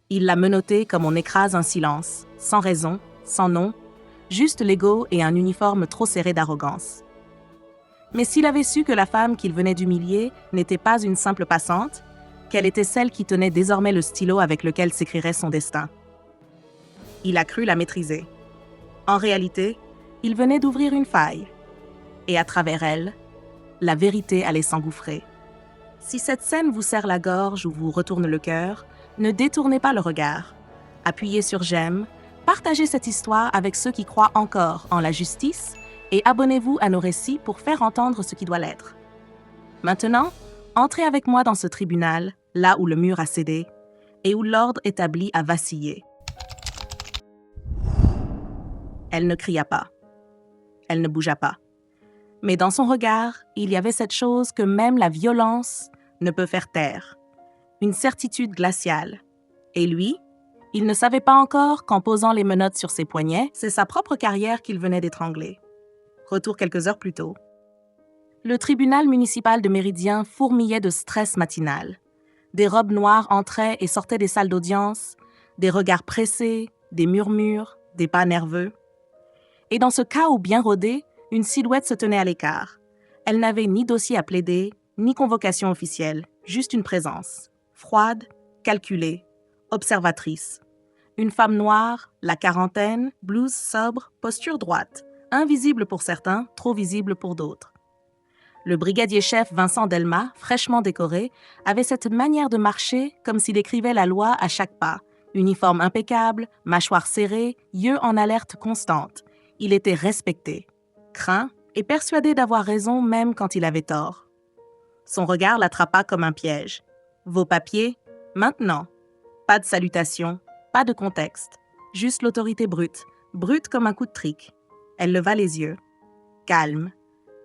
Il l'a menotté comme on écrase un silence, sans raison, sans nom, juste l'ego et un uniforme trop serré d'arrogance. Mais s'il avait su que la femme qu'il venait d'humilier n'était pas une simple passante, qu'elle était celle qui tenait désormais le stylo avec lequel s'écrirait son destin. Il a cru la maîtriser. En réalité, il venait d'ouvrir une faille. Et à travers elle, la vérité allait s'engouffrer. Si cette scène vous serre la gorge ou vous retourne le cœur, ne détournez pas le regard. Appuyez sur j'aime, partagez cette histoire avec ceux qui croient encore en la justice et abonnez-vous à nos récits pour faire entendre ce qui doit l'être. Maintenant, entrez avec moi dans ce tribunal, là où le mur a cédé et où l'ordre établi a vacillé. Elle ne cria pas. Elle ne bougea pas. Mais dans son regard, il y avait cette chose que même la violence ne peut faire taire. Une certitude glaciale. Et lui, il ne savait pas encore qu'en posant les menottes sur ses poignets, c'est sa propre carrière qu'il venait d'étrangler. Retour quelques heures plus tôt. Le tribunal municipal de Méridien fourmillait de stress matinal. Des robes noires entraient et sortaient des salles d'audience, des regards pressés, des murmures, des pas nerveux. Et dans ce chaos bien rodé, une silhouette se tenait à l'écart. Elle n'avait ni dossier à plaider, ni convocation officielle, juste une présence. Froide, calculée, observatrice. Une femme noire, la quarantaine, blouse sobre, posture droite. Invisible pour certains, trop visible pour d'autres. Le brigadier-chef Vincent Delma, fraîchement décoré, avait cette manière de marcher comme s'il écrivait la loi à chaque pas. Uniforme impeccable, mâchoire serrée, yeux en alerte constante. Il était respecté, craint et persuadé d'avoir raison même quand il avait tort. Son regard l'attrapa comme un piège. Vos papiers, maintenant. Pas de salutation, pas de contexte. Juste l'autorité brute, brute comme un coup de trick. Elle leva les yeux. Calme,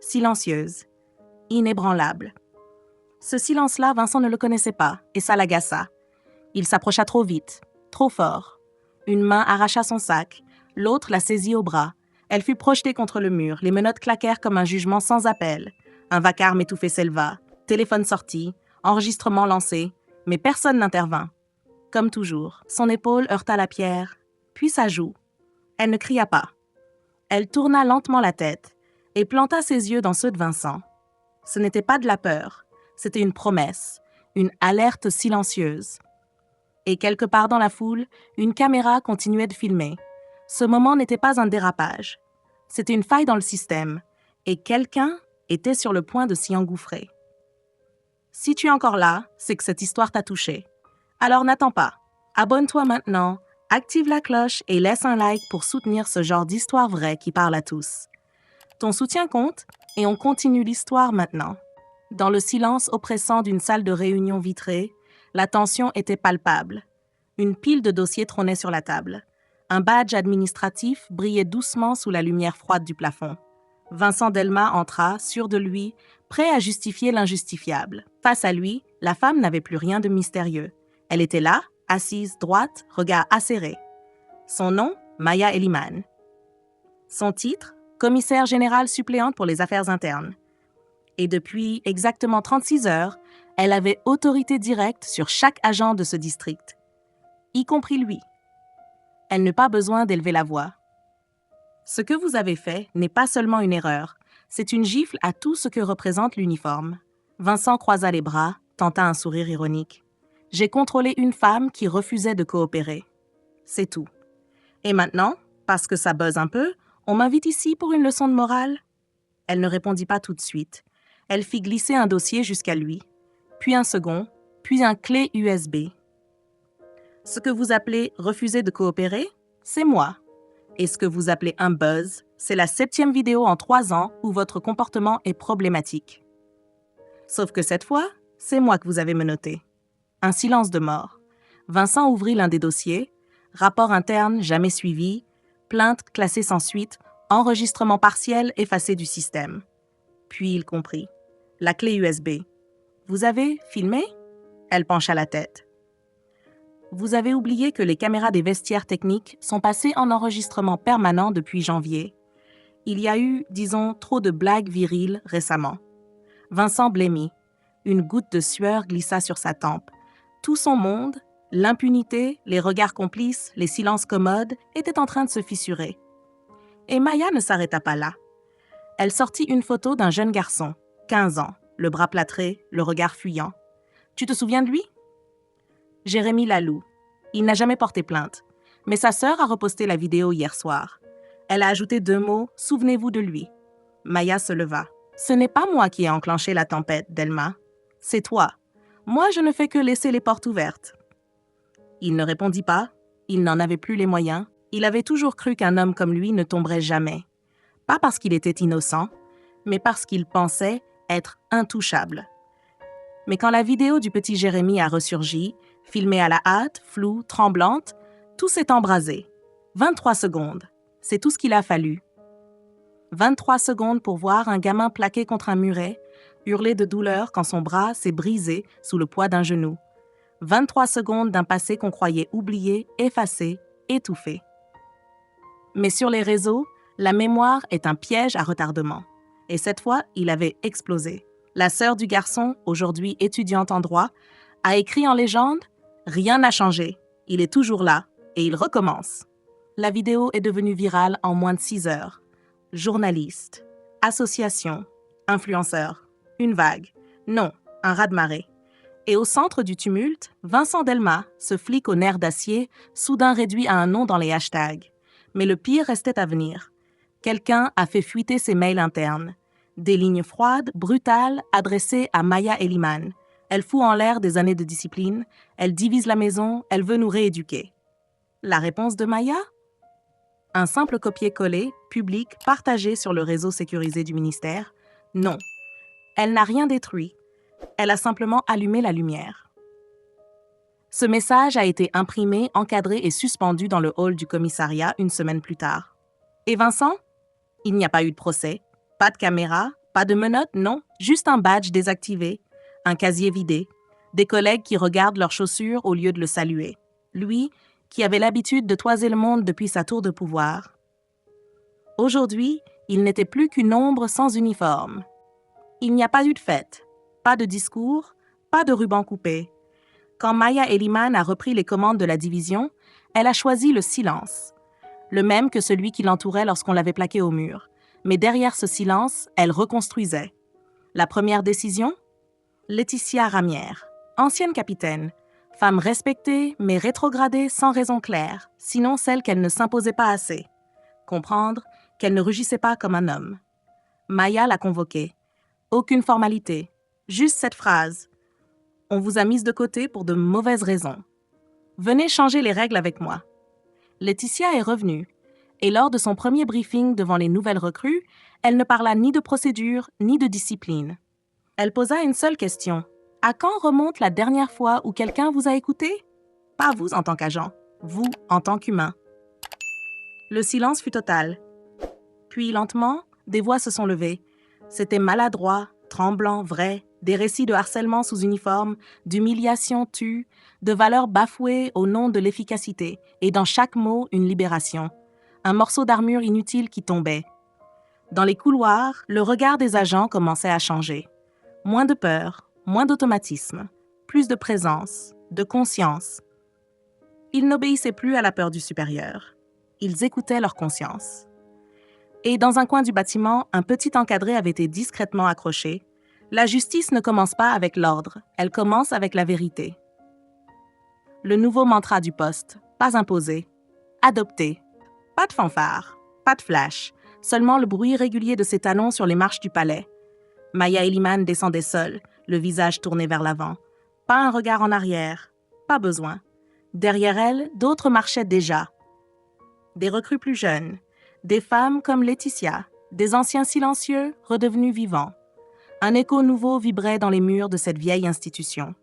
silencieuse, inébranlable. Ce silence-là, Vincent ne le connaissait pas, et ça l'agaça. Il s'approcha trop vite, trop fort. Une main arracha son sac, l'autre la saisit au bras. Elle fut projetée contre le mur, les menottes claquèrent comme un jugement sans appel. Un vacarme étouffé s'éleva, téléphone sorti, enregistrement lancé, mais personne n'intervint. Comme toujours, son épaule heurta la pierre, puis sa joue. Elle ne cria pas. Elle tourna lentement la tête et planta ses yeux dans ceux de Vincent. Ce n'était pas de la peur, c'était une promesse, une alerte silencieuse. Et quelque part dans la foule, une caméra continuait de filmer. Ce moment n'était pas un dérapage. C'était une faille dans le système, et quelqu'un était sur le point de s'y engouffrer. Si tu es encore là, c'est que cette histoire t'a touché. Alors n'attends pas. Abonne-toi maintenant, active la cloche et laisse un like pour soutenir ce genre d'histoire vraie qui parle à tous. Ton soutien compte et on continue l'histoire maintenant. Dans le silence oppressant d'une salle de réunion vitrée, la tension était palpable. Une pile de dossiers trônait sur la table. Un badge administratif brillait doucement sous la lumière froide du plafond. Vincent Delma entra, sûr de lui, prêt à justifier l'injustifiable. Face à lui, la femme n'avait plus rien de mystérieux. Elle était là, assise, droite, regard acéré. Son nom, Maya Eliman. Son titre, commissaire générale suppléante pour les affaires internes. Et depuis exactement 36 heures, elle avait autorité directe sur chaque agent de ce district, y compris lui. Elle n'a pas besoin d'élever la voix. Ce que vous avez fait n'est pas seulement une erreur, c'est une gifle à tout ce que représente l'uniforme. Vincent croisa les bras, tenta un sourire ironique. J'ai contrôlé une femme qui refusait de coopérer. C'est tout. Et maintenant, parce que ça buzz un peu, on m'invite ici pour une leçon de morale? Elle ne répondit pas tout de suite. Elle fit glisser un dossier jusqu'à lui, puis un second, puis un clé USB. Ce que vous appelez refuser de coopérer, c'est moi. Et ce que vous appelez un buzz, c'est la 7e vidéo en 3 ans où votre comportement est problématique. Sauf que cette fois, c'est moi que vous avez menotté. Un silence de mort. Vincent ouvrit l'un des dossiers, rapport interne jamais suivi, plainte classée sans suite, enregistrement partiel effacé du système. Puis il comprit. La clé USB. Vous avez filmé? Elle pencha la tête. Vous avez oublié que les caméras des vestiaires techniques sont passées en enregistrement permanent depuis janvier. Il y a eu, disons, trop de blagues viriles récemment. Vincent blêmit. Une goutte de sueur glissa sur sa tempe. Tout son monde, L'impunité, les regards complices, les silences commodes étaient en train de se fissurer. Et Maya ne s'arrêta pas là. Elle sortit une photo d'un jeune garçon, 15 ans, le bras plâtré, le regard fuyant. Tu te souviens de lui? Jérémy Lalou. Il n'a jamais porté plainte, mais sa sœur a reposté la vidéo hier soir. Elle a ajouté 2 mots « Souvenez-vous de lui ». Maya se leva. « Ce n'est pas moi qui ai enclenché la tempête, Delma. C'est toi. Moi, je ne fais que laisser les portes ouvertes. » Il ne répondit pas. Il n'en avait plus les moyens. Il avait toujours cru qu'un homme comme lui ne tomberait jamais. Pas parce qu'il était innocent, mais parce qu'il pensait être intouchable. Mais quand la vidéo du petit Jérémy a ressurgi, filmée à la hâte, floue, tremblante, tout s'est embrasé. 23 secondes, c'est tout ce qu'il a fallu. 23 secondes pour voir un gamin plaqué contre un muret, hurler de douleur quand son bras s'est brisé sous le poids d'un genou. 23 secondes d'un passé qu'on croyait oublié, effacé, étouffé. Mais sur les réseaux, la mémoire est un piège à retardement. Et cette fois, il avait explosé. La sœur du garçon, aujourd'hui étudiante en droit, a écrit en légende « Rien n'a changé. Il est toujours là et il recommence ». La vidéo est devenue virale en moins de 6 heures. Journalistes, associations, influenceurs, une vague. Non, un raz-de-marée. Et au centre du tumulte, Vincent Delma, ce flic aux nerfs d'acier, soudain réduit à un nom dans les hashtags. Mais le pire restait à venir. Quelqu'un a fait fuiter ses mails internes. Des lignes froides, brutales, adressées à Maya Eliman. Elle fout en l'air des années de discipline, elle divise la maison, elle veut nous rééduquer. La réponse de Maya? Un simple copier-coller, public, partagé sur le réseau sécurisé du ministère? Non. Elle n'a rien détruit. Elle a simplement allumé la lumière. Ce message a été imprimé, encadré et suspendu dans le hall du commissariat une semaine plus tard. Et Vincent? Il n'y a pas eu de procès, pas de caméra, pas de menottes, non, juste un badge désactivé, un casier vidé, des collègues qui regardent leurs chaussures au lieu de le saluer. Lui, qui avait l'habitude de toiser le monde depuis sa tour de pouvoir. Aujourd'hui, il n'était plus qu'une ombre sans uniforme. Il n'y a pas eu de fête, pas de discours, pas de ruban coupé. Quand Maya Eliman a repris les commandes de la division, elle a choisi le silence, le même que celui qui l'entourait lorsqu'on l'avait plaqué au mur. Mais derrière ce silence, elle reconstruisait. La première décision? Laetitia Ramière, ancienne capitaine, femme respectée mais rétrogradée sans raison claire, sinon celle qu'elle ne s'imposait pas assez. Comprendre qu'elle ne rugissait pas comme un homme. Maya l'a convoquée. Aucune formalité, juste cette phrase. On vous a mise de côté pour de mauvaises raisons. Venez changer les règles avec moi. Laetitia est revenue. Et lors de son premier briefing devant les nouvelles recrues, elle ne parla ni de procédure ni de discipline. Elle posa une seule question. À quand remonte la dernière fois où quelqu'un vous a écouté? Pas vous en tant qu'agent, vous en tant qu'humain. Le silence fut total. Puis lentement, des voix se sont levées. C'était maladroit, tremblant, vrai, des récits de harcèlement sous uniforme, d'humiliation tue, de valeurs bafouées au nom de l'efficacité, et dans chaque mot, une libération. Un morceau d'armure inutile qui tombait. Dans les couloirs, le regard des agents commençait à changer. Moins de peur, moins d'automatisme, plus de présence, de conscience. Ils n'obéissaient plus à la peur du supérieur. Ils écoutaient leur conscience. Et dans un coin du bâtiment, un petit encadré avait été discrètement accroché. La justice ne commence pas avec l'ordre, elle commence avec la vérité. Le nouveau mantra du poste, pas imposé, adopté. Pas de fanfare, pas de flash, seulement le bruit régulier de ses talons sur les marches du palais. Maya Eliman descendait seule, le visage tourné vers l'avant. Pas un regard en arrière, pas besoin. Derrière elle, d'autres marchaient déjà. Des recrues plus jeunes, des femmes comme Laetitia, des anciens silencieux redevenus vivants. Un écho nouveau vibrait dans les murs de cette vieille institution.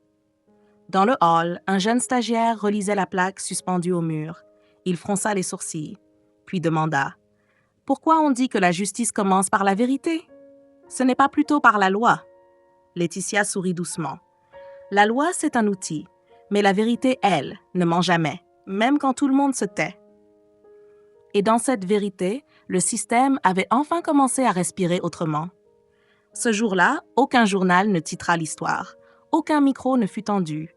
Dans le hall, un jeune stagiaire relisait la plaque suspendue au mur. Il fronça les sourcils, puis demanda « Pourquoi on dit que la justice commence par la vérité? Ce n'est pas plutôt par la loi. » Laetitia sourit doucement. « La loi, c'est un outil, mais la vérité, elle, ne ment jamais, même quand tout le monde se tait. » Et dans cette vérité, le système avait enfin commencé à respirer autrement. Ce jour-là, aucun journal ne titra l'histoire, aucun micro ne fut tendu.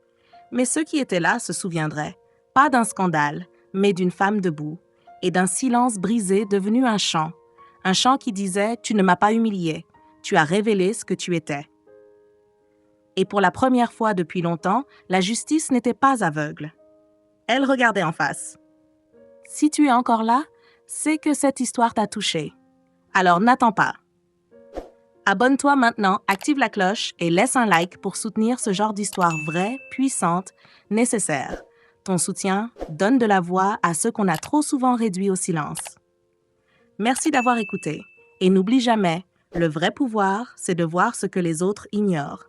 Mais ceux qui étaient là se souviendraient, pas d'un scandale, mais d'une femme debout, et d'un silence brisé devenu un chant qui disait « Tu ne m'as pas humilié, tu as révélé ce que tu étais ». Et pour la première fois depuis longtemps, la justice n'était pas aveugle. Elle regardait en face. Si tu es encore là, c'est que cette histoire t'a touché. Alors n'attends pas. Abonne-toi maintenant, active la cloche et laisse un like pour soutenir ce genre d'histoire vraie, puissante, nécessaire. Ton soutien donne de la voix à ceux qu'on a trop souvent réduits au silence. Merci d'avoir écouté. Et n'oublie jamais, le vrai pouvoir, c'est de voir ce que les autres ignorent.